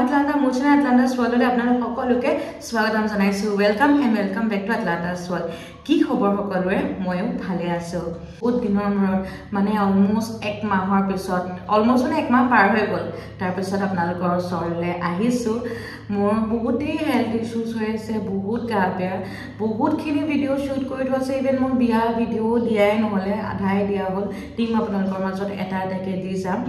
Atlanta Motion Atlanta Swirl আপনারা সকলোকে স্বাগতম জানাইছো welcome and welcome back to Atlanta Swirl কি খবৰ সকলোৰে ময়ও ভালে আছো বহুত দিনৰ মূৰত মানে অলমোস্ট এক মাহৰ পিছত অলমোস্ট মানে এক মাহ পাৰ হৈ গল তাৰ পিছত আপোনালোকৰ ওচৰলৈ আহিছো মোৰ বহুতই হেলথ ইস্যুজ হৈ আছে বহুত গা বেয়া বহুতখিনি ভিডিও শুট কৰি থৈছে ইভেন মোৰ বিয়া ভিডিও দিয়াই নহলে আধাই দিয়া হ'ল টিম আপোনালোকৰ মাজত এটা এটাকে দি যাম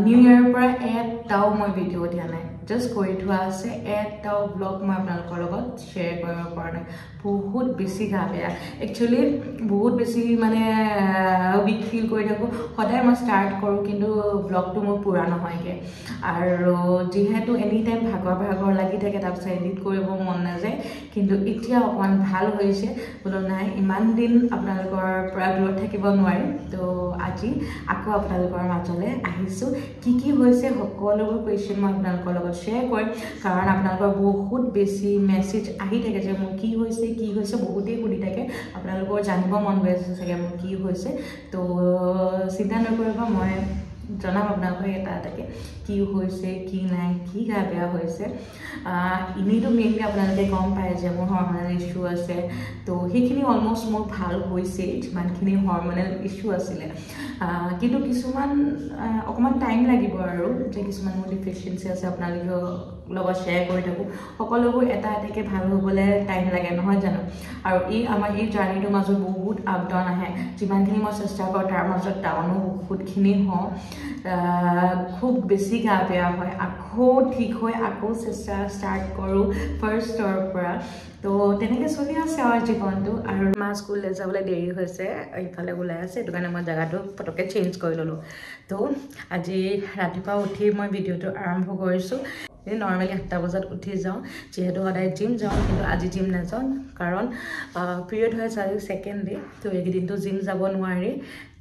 নিউ ইয়াৰৰ পৰা এটাও মই ভিডিও দিয়া নাই just কৰি থোৱা আছে এটাও ব্লগ মই আপোনালোকৰ লগত শ্বেয়াৰ কৰিব পৰা নাই বহুত বেছি গা বেয়া একচুয়ালি বহুত বেছি মানে উইক ফিল কৰি থাকো সদায় মই ষ্টাৰ্ট কৰো কিন্তু ব্লগটো মোৰ পুৰা নহয়গে আৰু যেহেতু এনি টাইম ভাগৰ লাগি থাকে তাৰপিছত এডিট কৰিব মন নাযায় কিন্তু এতিয়া অকমান ভাল হৈছে বলো নাই ইমান দিন আপোনালোকৰ পৰা দূৰত থাকিব নোৱাৰিম তো আজি আকৌ আপোনালোকৰ মাজলৈ আহিছো কি হৈছে সকলোবোৰ কোৱেশ্চন মই আপোনালোকৰ লগত শ্বেয়াৰ কৰিম কাৰণ আপোনালোকৰ বহুত বেছি মেছেজ আহি থাকে যে মোৰ কি হৈছে বহুতেই সুধি থাকে আপোনালোকৰ জানিব মন গৈ আছে চাগে মোৰ কি হৈছে তো চিন্তা নকৰিব মই জনাম আপোনালোকক এটা এটাকে কি হৈছে কি নাই কি গা বেয়া হৈছে ইনিটো মেইনলি আপোনালোকে গম পায় যে মোৰ হৰমনেল ইস্যু আছে তো সেইখিনি অলমোস্ট মোৰ ভাল হৈছে যিমানখিনি হৰমনেল ইস্যু আছিলে কিন্তু কিছুমান অকমান টাইম লাগিব আৰু যে কিছুমান মোৰ ডিফিচিয়েন্সি আছে আপোনালোকৰ লগত শ্বেয়াৰ কৰি থাকো সকলোবোৰ এটা এটাকে ভাল হ'বলৈ টাইম লাগে নহয় জানো আৰু আমাৰ এই জাৰ্নিটোৰ মাজত বহুত আপ ডাউন আহে যিমানখিনি মই চেষ্টা কৰোঁ তাৰ মাজত ডাউনো বহুতখিনি হওঁ খুব বেছি গা বেয়া হয় আকৌ ঠিক হৈ আকৌ চেষ্টা ষ্টাৰ্ট কৰোঁ ফাৰ্ষ্টৰ পৰা তো তেনেকৈ চলি আছে আৰু জীৱনটো আৰু মা স্কুললৈ যাবলৈ দেৰি হৈছে এইফালে ওলাই আছে সেইটো কাৰণে মই জেগাটো পটককৈ চেঞ্জ কৰি ল'লোঁ তো আজি ৰাতিপুৱা উঠি মই ভিডিঅ'টো আৰম্ভ কৰিছোঁ নৰ্মেলি 8টা বজাত উঠি যাওঁ যেহেতু সদায় জিম যাওঁ কিন্তু আজি জিম নাযাওঁ কাৰণ পিৰিয়ড হৈ আছে আজি ছেকেণ্ড ডে তো এইকেইদিনটো জিম যাব নোৱাৰি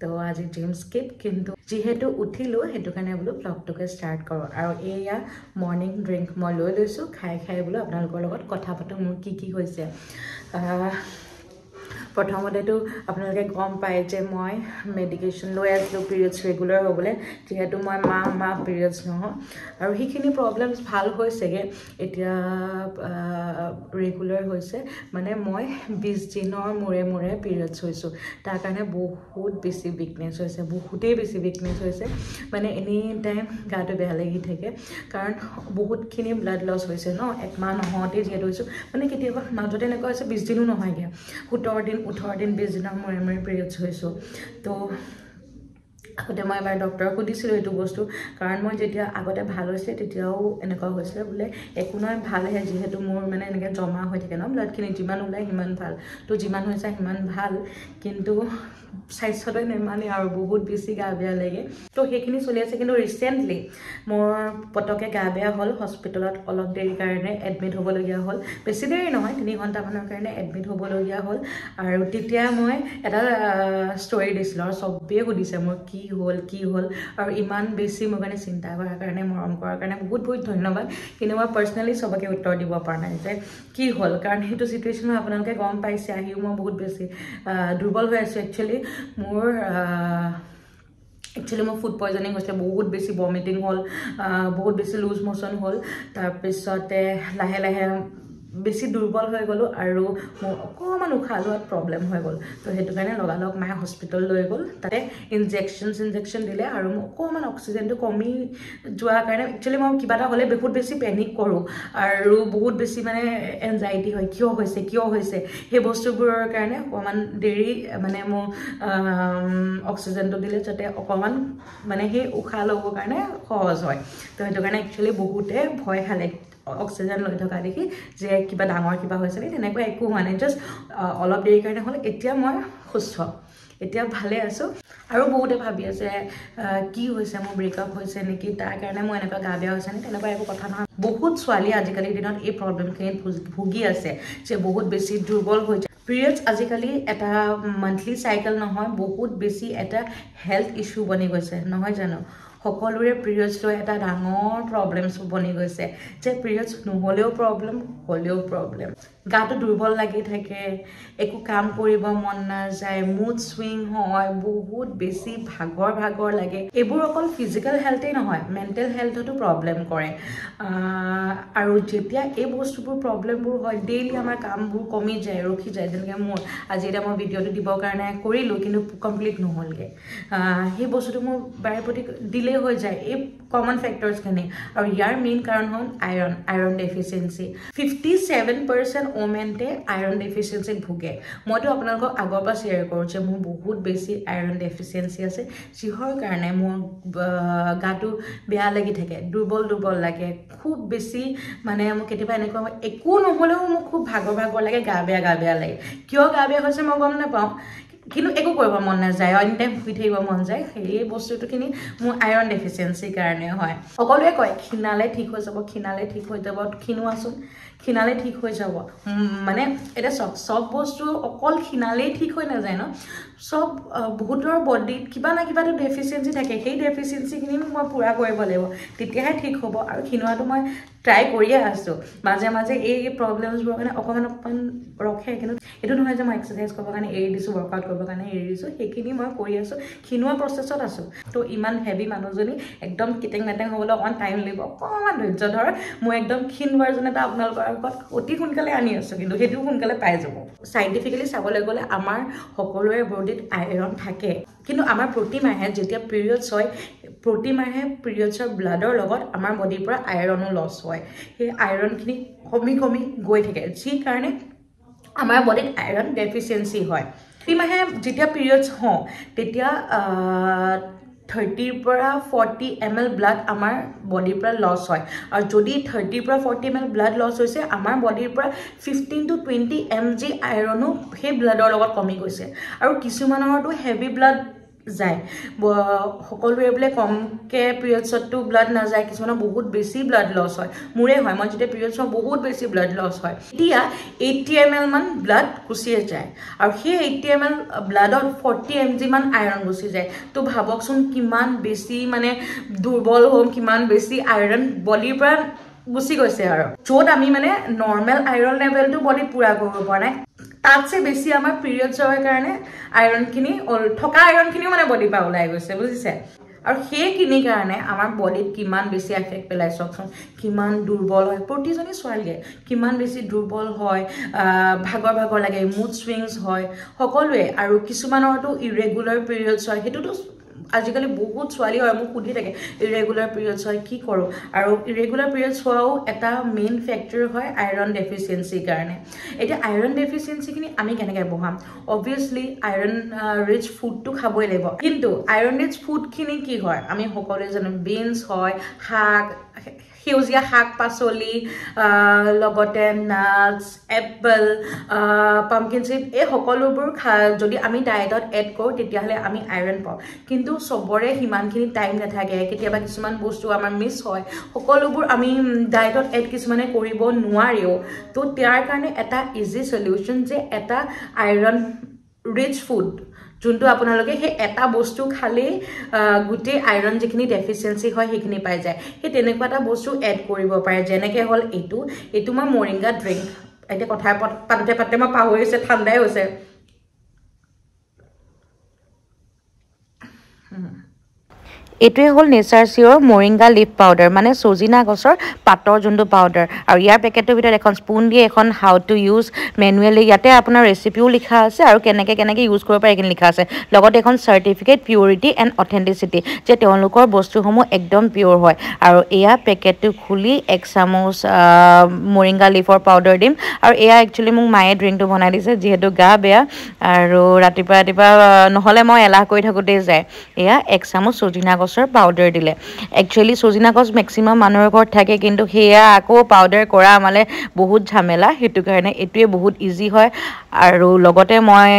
তো আজি জিম স্কিপ কিন্তু যেহেতু উঠিলোঁ সেইটো কাৰণে বোলো ব্লগটোকে ষ্টাৰ্ট কৰোঁ আৰু এয়া মৰ্ণিং ড্ৰিংক মই লৈ লৈছোঁ খাই বোলো আপোনালোকৰ লগত কথা পাতোঁ মোৰ কি হৈছে প্ৰথমতেতো আপোনালোকে গম পায় যে মই মেডিকেশ্যন লৈ আছিলোঁ পিৰিয়ডছ ৰেগুলাৰ হ'বলৈ যিহেতু মই মাহ পিৰিয়ডছ নহয় আৰু সেইখিনি প্ৰব্লেমছ ভাল হৈছেগৈ এতিয়া ৰেগুলাৰ হৈছে মানে মই 20 দিনৰ মূৰে পিৰিয়ডছ হৈছোঁ তাৰ কাৰণে বহুত বেছি উইকনেছ হৈছে বহুতেই বেছি উইকনেছ হৈছে মানে এনি টাইম গাটো বেয়া লাগি থাকে কাৰণ বহুতখিনি ব্লাড লছ হৈছে ন এক মাহ নহওঁতেই যিহেতু হৈছোঁ মানে কেতিয়াবা মাজতে এনেকুৱা হৈছে 20 দিনো নহয়গৈ 18 দিন 20 দিনৰ মূৰে পিৰিয়ডছ হৈছোঁ তো আগতে মই এবাৰ ডক্টৰক সুধিছিলোঁ এইটো বস্তু কাৰণ মই যেতিয়া আগতে ভাল হৈছিলে তেতিয়াও এনেকুৱা হৈছিলে বোলে একো নহয় ভালহে যিহেতু মোৰ মানে এনেকৈ জমা হৈ থাকে ন ব্লাডখিনি যিমান ওলায় সিমান ভাল তো যিমান হৈছে সিমান ভাল কিন্তু স্বাস্থ্যটোৱে নেমানে আৰু বহুত বেছি গা বেয়া লাগে তো সেইখিনি চলি আছে কিন্তু ৰিচেণ্টলি মোৰ পটককৈ গা বেয়া হ'ল হস্পিটেলত অলপ দেৰি কাৰণে এডমিট হ'বলগীয়া হ'ল বেছি দেৰি নহয় 3 ঘণ্টামানৰ কাৰণে এডমিট হ'বলগীয়া হ'ল আৰু তেতিয়া মই এটা ষ্টৰি দিছিলোঁ আৰু চবেই সুধিছে মোৰ কি হ'ল আৰু ইমান বেছি মোৰ কাৰণে চিন্তা কৰাৰ কাৰণে মৰম কৰাৰ কাৰণে বহুত ধন্যবাদ কিন্তু মই পাৰ্চনেলি চবকে উত্তৰ দিব পৰা নাই যে কি হ'ল কাৰণ সেইটো চিটুৱেশ্যনত আপোনালোকে গম পাইছে আহিও মই বহুত বেছি দুৰ্বল হৈ আছোঁ একচুৱেলি মোৰ ফুড পয়জনিং হৈছিলে বহুত বেছি ভমিটিং হ'ল বহুত বেছি লুজ মোশ্যন হ'ল তাৰপিছতে লাহে বেছি দুৰ্বল হৈ গ'লোঁ আৰু মোৰ অকণমান উশাহ লোৱাত প্ৰব্লেম হৈ গ'ল তো সেইটো কাৰণে লগালগ মায়ে হস্পিটেল লৈ গ'ল তাতে ইনজেকশ্যন দিলে আৰু মোৰ অকণমান অক্সিজেনটো কমি যোৱাৰ কাৰণে একচুৱেলি মই কিবা এটা হ'লে বহুত বেছি পেনিক কৰোঁ আৰু বহুত বেছি মানে এনজাইটি হয় কিয় হৈছে সেই বস্তুবোৰৰ কাৰণে অকণমান দেৰি মানে মোৰ অক্সিজেনটো দিলে যাতে অকণমান মানে সেই উশাহ ল'বৰ কাৰণে সহজ হয় তো সেইটো কাৰণে একচুৱেলি বহুতে ভয় খালে অক্সিজেন লৈ থকা দেখি যে কিবা ডাঙৰ কিবা হৈছে নে তেনেকুৱা একো হোৱা নাই জাষ্ট অলপ দেৰি কাৰণে হ'ল এতিয়া মই সুস্থ এতিয়া ভালে আছোঁ আৰু বহুতে ভাবি আছে কি হৈছে মোৰ ব্ৰেকআপ হৈছে নেকি তাৰ কাৰণে মই এনেকুৱা গা বেয়া হৈছে নে তেনেকুৱা একো কথা নহয় বহুত ছোৱালী আজিকালিৰ দিনত এই প্ৰব্লেমখিনিত ভুগি আছে যে বহুত বেছি দুৰ্বল হৈ যায় পিৰিয়ডছ আজিকালি এটা মান্থলি চাইকেল নহয় বহুত বেছি এটা হেল্থ ইস্যু বনি গৈছে নহয় জানো সকলোৰে পিৰিয়ডছ লৈ এটা ডাঙৰ প্ৰব্লেমছ বনি গৈছে যে পিৰিয়ডছ নহ'লেও প্ৰব্লেম হ'লেও প্ৰব্লেম গাটো দুৰ্বল লাগি থাকে একো কাম কৰিব মন নাযায় মুড সুইং হয় বহুত বেছি ভাগৰ লাগে এইবোৰ অকল ফিজিক্যাল হেলথেই নহয় মেন্টেল হেলথতো প্ৰবলেম কৰে আৰু যেতিয়া এই বস্তুবোৰ প্ৰবলেমবোৰ হয় ডেইলি আমাৰ কামবোৰ কমি যায় ৰখি যায় যেনেকৈ মোৰ আজি এটা মই ভিডিঅ'টো দিবৰ কাৰণে কৰিলোঁ কিন্তু কমপ্লিট নহ'লগৈ সেই বস্তুটো মোৰ বাৰে প্ৰতি ডিলে হৈ যায় এই কমন ফেক্টৰ্ছখিনি আৰু ইয়াৰ মেইন কাৰণ হ'ল আইৰণ ডেফিচিয়েঞ্চি 57% ওমেনতে আইৰণ ডেফিচিয়েঞ্চিত ভোগে মইতো আপোনালোকক আগৰ পৰা শ্বেয়াৰ কৰোঁ যে মোৰ বহুত বেছি আইৰণ ডেফিচিয়েঞ্চি আছে যিহৰ কাৰণে মোৰ গাটো বেয়া লাগি থাকে দুৰ্বল লাগে খুব বেছি মানে মোক কেতিয়াবা এনেকুৱা একো নহ'লেও মোক খুব ভাগৰ লাগে গা বেয়া লাগে কিয় গা বেয়া হৈছে মই গম নাপাওঁ কিন্তু একো কৰিব মন নাযায় এনি টাইম শুই থাকিব মন যায় সেই বস্তুটোখিনি মোৰ আইৰণ ডেফিচিয়েঞ্চিৰ কাৰণে হয় সকলোৱে কয় ক্ষীণালে ঠিক হৈ যাব ক্ষীণোৱাচোন ক্ষীণালে ঠিক হৈ যাব মানে এটা চব বস্তু অকল ক্ষীণালেই ঠিক হৈ নাযায় ন সব বহুতৰ বডিত কিবা না কিবাটো ডেফিচিয়েঞ্চি থাকে সেই ডেফিচিয়েঞ্চিখিনি মই পূৰা কৰিব লাগিব তেতিয়াহে ঠিক হ'ব আৰু ক্ষীণোৱাটো মই ট্ৰাই কৰিয়ে আছোঁ মাজে এই প্ৰব্লেমছবোৰৰ কাৰণে অকণমান ৰখে কিন্তু এইটো নহয় যে মই এক্সাৰচাইজ কৰিবৰ কাৰণে এৰি দিছোঁ ৱৰ্কআউট কৰিবৰ কাৰণে এৰি দিছোঁ সেইখিনি মই কৰি আছোঁ ক্ষীণোৱা প্ৰচেছত আছোঁ তো ইমান হেভি মানুহজনী একদম কিটেং মেটেং হ'বলৈ অকণমান টাইম লাগিব অকণমান ধৈৰ্য ধৰ মই একদম ক্ষীণ ভাৰ্জন এটা আপোনালোকৰ আগত অতি সোনকালে আনি আছোঁ কিন্তু সেইটোও সোনকালে পাই যাব চাইণ্টিফিকেলি চাবলৈ গ'লে আমাৰ সকলোৰে বডিত আইৰণ থাকে কিন্তু আমাৰ প্ৰতি মাহে যেতিয়া পিৰিয়ডছ হয় প্ৰতি মাহে পিৰিয়ডছৰ ব্লাডৰ লগত আমাৰ বডিৰ পৰা আইৰণো লছ হয় সেই আইৰণখিনি কমি গৈ থাকে যি কাৰণে আমাৰ বডিত আইৰণ ডেফিচিয়েঞ্চি হয় প্ৰতি মাহে যেতিয়া পিৰিয়ডছ হওঁ তেতিয়া 30 পৰা 40 ml ব্লাড আমাৰ বডিৰ পৰা লছ হয় আৰু যদি 30 পৰা 40 ml ব্লাড লছ হৈছে আমাৰ বডিৰ পৰা 15 to 20 mg আইৰণো সেই ব্লাডৰ লগত কমি গৈছে আৰু কিছুমানৰতো হেভি ব্লাড যায় সকলোৰে বোলে কমকৈ পিৰিয়ডছতো ব্লাড নাযায় কিছুমানৰ বহুত বেছি ব্লাড লছ হয় মোৰে হয় মই যেতিয়া পিৰিয়ডছ হওঁ বহুত বেছি ব্লাড লছ হয় এতিয়া 80 ml মান ব্লাড গুচিয়ে যায় আৰু সেই 80 ml ব্লাডত 40 mg মান আইৰণ গুচি যায় তো ভাবকচোন কিমান বেছি মানে দুৰ্বল হ'ম কিমান বেছি আইৰণ বডিৰ পৰা গুচি গৈছে আৰু য'ত আমি মানে নৰ্মেল আইৰণ লেভেলটো বডিত পূৰা কৰিব পৰা নাই তাতছে বেছি আমাৰ পিৰিয়ডছ হোৱাৰ কাৰণে আইৰণখিনি থকা আইৰণখিনিও মানে বডিৰ পৰা ওলাই গৈছে বুজিছে আৰু সেইখিনিৰ কাৰণে আমাৰ বডিত কিমান বেছি এফেক্ট পেলাই চাওকচোন কিমান দুৰ্বল হয় প্ৰতিজনী ছোৱালীয়ে কিমান বেছি দুৰ্বল হয় ভাগৰ লাগে মুড চুইংছ হয় সকলোৱে আৰু কিছুমানৰতো ইৰেগুলাৰ পিৰিয়ডছ হয় সেইটোতো আজিকালি বহুত ছোৱালী হয় মোক সুধি থাকে ইৰেগুলাৰ পিৰিয়ডছ হয় কি কৰোঁ আৰু ইৰেগুলাৰ পিৰিয়ডছ হোৱাও এটা মেইন ফেক্টৰ হয় আইৰণ ডেফিচিয়েঞ্চিৰ কাৰণে এতিয়া আইৰণ ডেফিচিয়েঞ্চিখিনি আমি কেনেকৈ বঢ়াম অবভিয়াছলি আইৰণ ৰিচ ফুডটো খাবই লাগিব কিন্তু আইৰণ ৰিচ ফুডখিনি কি হয় আমি সকলোৱে জানো বিনছ হয় শাক সেউজীয়া শাক পাচলি লগতে নাটছ এপল পাম্পকিন চিড এই সকলোবোৰ যদি আমি ডায়েটত এড কৰোঁ তেতিয়াহ'লে আমি আইৰণ পাওঁ কিন্তু চবৰে সিমানখিনি টাইম নাথাকে কেতিয়াবা কিছুমান বস্তু আমাৰ মিছ হয় সকলোবোৰ আমি ডায়েটত এড কিছুমানে কৰিব নোৱাৰেও তো তাৰ কাৰণে এটা ইজি সলিউশ্যন যে এটা আইৰণ ৰিচ ফুড যোনটো আপোনালোকে সেই এটা বস্তু খালেই গোটেই আইৰণ যিখিনি ডেফিচিয়েঞ্চি হয় সেইখিনি পাই যায় সেই তেনেকুৱা এটা বস্তু এড কৰিব পাৰে যেনেকৈ হ'ল এইটো মই মৰিংগা ড্ৰিংক এতিয়া কথা পাতোতে মই পাহৰিছে ঠাণ্ডাই হৈছে এইটোৱে হ'ল নেচাৰ চিয়ৰ মৰিংগা লিফ পাউডাৰ মানে চজিনা গছৰ পাতৰ যোনটো পাউডাৰ আৰু ইয়াৰ পেকেটটোৰ ভিতৰত এখন স্পুন দিয়ে এখন হাউ টু ইউজ মেনুৱেলি ইয়াতে আপোনাৰ ৰেচিপিও লিখা আছে আৰু কেনেকৈ ইউজ কৰিব পাৰে এইখিনি লিখা আছে লগতে এখন চাৰ্টিফিকেট পিউৰিটি এণ্ড অথেণ্টিচিটি যে তেওঁলোকৰ বস্তুসমূহ একদম পিয়'ৰ হয় আৰু এয়া পেকেটটো খুলি 1 চামুচ মৰিংগা লিফৰ পাউডাৰ দিম আৰু এয়া একচুৱেলি মোক মায়ে ড্ৰিংকটো বনাই দিছে যিহেতু গা বেয়া আৰু ৰাতিপুৱা নহ'লে মই এলাহ কৰি থাকোঁতেই যায় এয়া 1 চামুচ চজিনা পাউডাৰ দিলে একচুৱেলি চজিনা গছ মেক্সিমাম মানুহৰ ঘৰত থাকে কিন্তু সেয়া আকৌ পাউডাৰ কৰা আমালে বহুত ঝামেলা সেইটো কাৰণে এইটোৱে বহুত ইজি হয় আৰু লগতে মই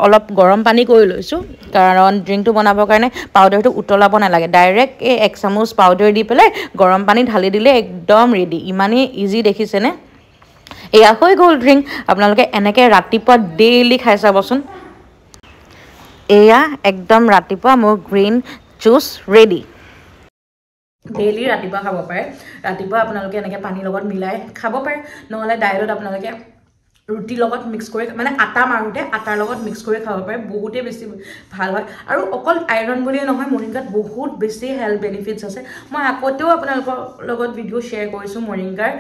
অলপ গৰম পানী কৰি লৈছোঁ কাৰণ ড্ৰিংকটো বনাবৰ কাৰণে পাউডাৰটো উতলাব নালাগে ডাইৰেক্ট এই 1 চামুচ পাউডাৰ দি পেলাই গৰম পানী ঢালি দিলে একদম ৰেডি ইমানেই ইজি দেখিছেনে এয়া হৈ গ'ল ড্ৰিংক আপোনালোকে এনেকৈ ৰাতিপুৱা ডেইলি খাই চাবচোন এয়া একদম ৰাতিপুৱা মোৰ গ্ৰীণ জুচ ৰেডি ডেইলি ৰাতিপুৱা খাব পাৰে ৰাতিপুৱা আপোনালোকে এনেকৈ পানীৰ লগত মিলাই খাব পাৰে নহ'লে ডায়েটত আপোনালোকে ৰুটি লগত মিক্স কৰি মানে আটা মাৰোঁতে আটাৰ লগত মিক্স কৰি খাব পাৰে বহুতেই বেছি ভাল হয় আৰু অকল আইৰণ বুলিয়ে নহয় মৰিংগাত বহুত বেছি হেল্থ বেনিফিটছ আছে মই আগতেও আপোনালোকৰ লগত ভিডিঅ' শ্বেয়াৰ কৰিছোঁ মৰিংগাৰ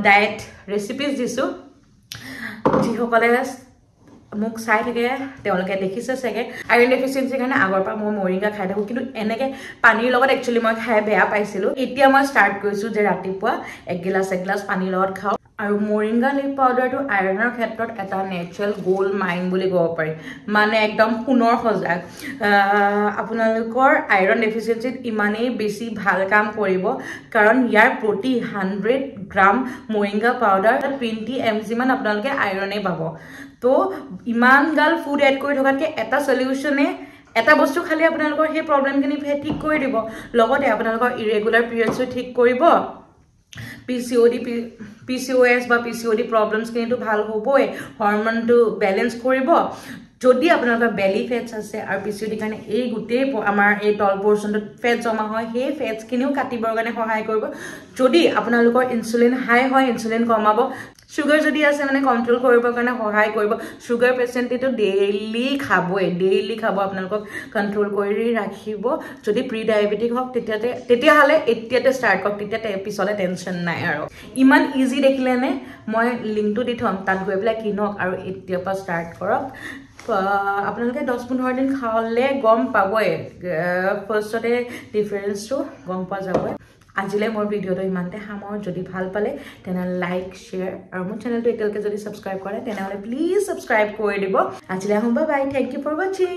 ডায়েট ৰেচিপিজ দিছোঁ যিসকলে মোক চাই থাকে তেওঁলোকে দেখিছে চাগে আইৰণ ডেফিচিয়েঞ্চিৰ কাৰণে আগৰ পৰা মই মৰিংগা খাই থাকোঁ কিন্তু এনেকৈ পানীৰ লগত একচুৱেলি মই খাই বেয়া পাইছিলোঁ এতিয়া মই ষ্টাৰ্ট কৰিছোঁ যে ৰাতিপুৱা এক গিলাচ পানীৰ লগত খাওঁ আৰু মৰিংগা লিফ পাউডাৰটো আইৰণৰ ক্ষেত্ৰত এটা নেচাৰেল গোল্ড মাইন বুলি ক'ব পাৰি মানে একদম সোণৰ সজাগ আপোনালোকৰ আইৰণ ডেফিচিয়েঞ্চিত ইমানেই বেছি ভাল কাম কৰিব কাৰণ ইয়াৰ প্ৰতি 100 গ্ৰাম মৰিংগা পাউডাৰ 20 mg মান আপোনালোকে আইৰণেই পাব তো ইমান গাল ফুড এড কৰি থকাতকৈ এটা সলিউশনে এটা বস্তু খালি আপোনালোকৰ সেই প্ৰব্লেমখিনি ঠিক কৰি দিব লগতে আপোনালোকৰ ইৰেগুলাৰ পিৰিয়ডছটো ঠিক কৰিব PCOS বা PCOD প্ৰব্লেমছ কিন্তু ভাল হ'বই হৰমনটো বেলেন্স কৰিব যদি আপোনালোকৰ বেলি ফেটছ আছে আৰু PCOD কাৰণে এই গোটেই আমাৰ এই তল পৰ্চনটোত ফেট জমা হয় সেই ফেটছখিনিও কাটিবৰ কাৰণে সহায় কৰিব যদি আপোনালোকৰ ইনচুলিন হাই হয় ইনচুলিন কমাব সুগাৰ যদি আছে মানে কন্ট্ৰোল কৰিবৰ কাৰণে সহায় কৰিব সুগাৰ পেচেণ্টেটো ডেইলি খাব আপোনালোকক কন্ট্ৰোল কৰি ৰাখিব যদি প্ৰি ডায়াবেটিক হওক তেতিয়াহ'লে এতিয়াতে ষ্টাৰ্ট কৰক তেতিয়া পিছলে টেনশ্যন নাই আৰু ইমান ইজি দেখিলেনে মই লিংকটো দি থ'ম তাত গৈ পেলাই কিনক আৰু এতিয়াৰ পৰা ষ্টাৰ্ট কৰক আপোনালোকে 10-15 দিন খালে গম পাবই ফাৰ্ষ্টতে ডিফাৰেঞ্চটো গম পোৱা যাবই আজিলৈ মোৰ ভিডিঅ'টো ইমানতে সামৰো যদি ভাল পালে তেনেহ'লে লাইক শ্বেয়াৰ আৰু মোৰ চেনেলটো এতিয়ালৈকে যদি ছাবস্ক্ৰাইব কৰে তেনেহ'লে প্লিজ ছাবস্ক্ৰাইব কৰি দিব আজিলৈ আহোঁ বাই থেংক ইউ ফৰ ৱাচিং